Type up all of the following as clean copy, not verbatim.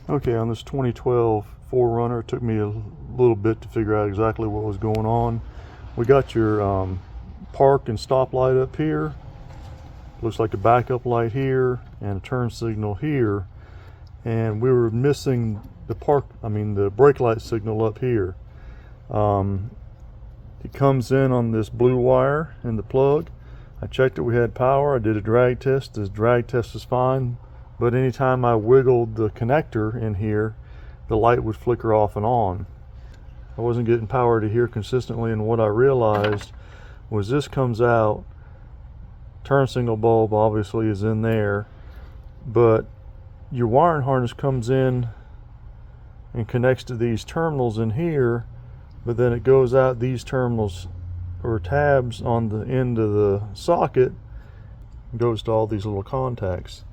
Okay, on this 2012 4Runner, it took me a little bit to figure out exactly what was going on. We got your park and stop light up here. Looks like a backup light here and a turn signal here. And we were missing the brake light signal up here. It comes in on this blue wire in the plug. I checked it, we had power. I did a drag test. The drag test is fine. But anytime I wiggled the connector in here, the light would flicker off and on. I wasn't getting power to here consistently, and what I realized was this comes out, turn signal bulb obviously is in there, but your wiring harness comes in and connects to these terminals in here, but then it goes out these terminals or tabs on the end of the socket and goes to all these little contacts.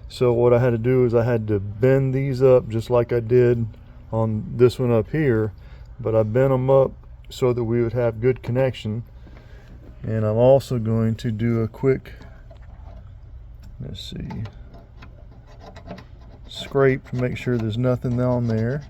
So what I had to do is I had to bend these up just like I did on this one up here, but I bent them up so that we would have good connection. And I'm also going to do a quick, let's see, scrape to make sure there's nothing on there.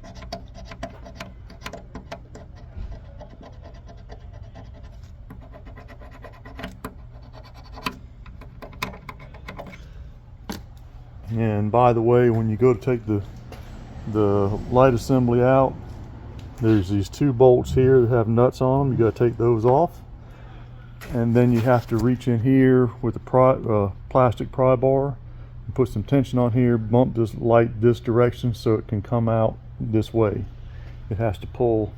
And by the way, when you go to take the light assembly out, there's these two bolts here that have nuts on them. You got to take those off, and then you have to reach in here with a plastic pry bar and put some tension on here, bump this light this direction so it can come out this way. It has to pull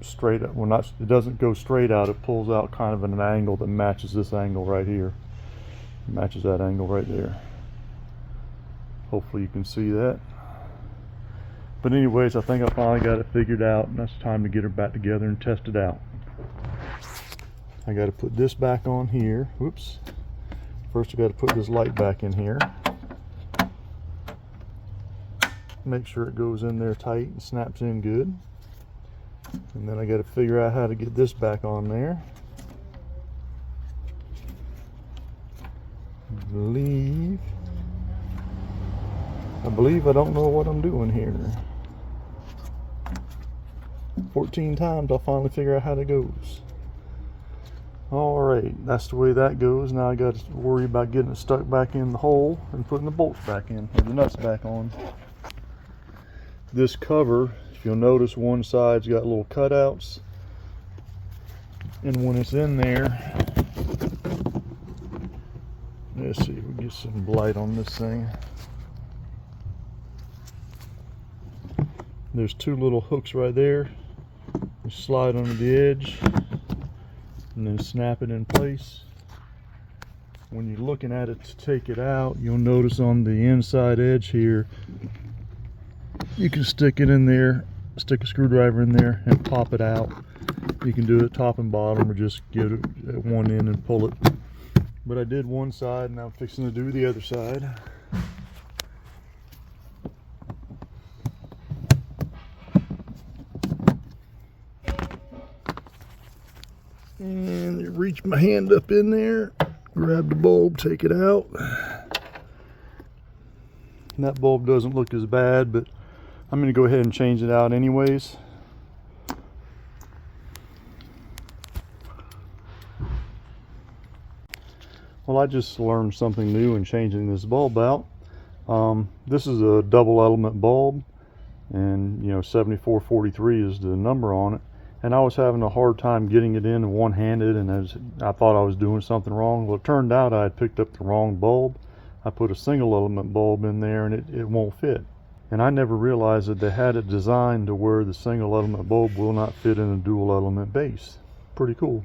straight up. Well, it doesn't go straight out, it pulls out kind of at an angle that matches this angle right here. It matches that angle right there. Hopefully you can see that. But anyways, I think I finally got it figured out, and that's time to get her back together and test it out. I got to put this back on here. Whoops. First I got to put this light back in here. Make sure it goes in there tight and snaps in good. And then I got to figure out how to get this back on there. I believe I don't know what I'm doing here. 14 times I'll finally figure out how it goes. Alright, that's the way that goes. Now I got to worry about getting it stuck back in the hole and putting the bolts back in, or the nuts back on. This cover, if you'll notice, one side's got little cutouts, and when it's in there, let's see if we get some light on this thing. There's two little hooks right there. You slide under the edge and then snap it in place. When you're looking at it to take it out, you'll notice on the inside edge here, you can stick it in there, stick a screwdriver in there and pop it out. You can do it top and bottom, or just get it at one end and pull it. But I did one side, and I'm fixing to do the other side. And reach my hand up in there, grab the bulb, take it out. And that bulb doesn't look as bad, but I'm going to go ahead and change it out anyways. Well, I just learned something new in changing this bulb out. This is a double element bulb, and 7443 is the number on it. And I was having a hard time getting it in one-handed, and I thought I was doing something wrong. Well, it turned out I had picked up the wrong bulb. I put a single element bulb in there, and it won't fit. And I never realized that they had it designed to where the single element bulb will not fit in a dual element base. Pretty cool.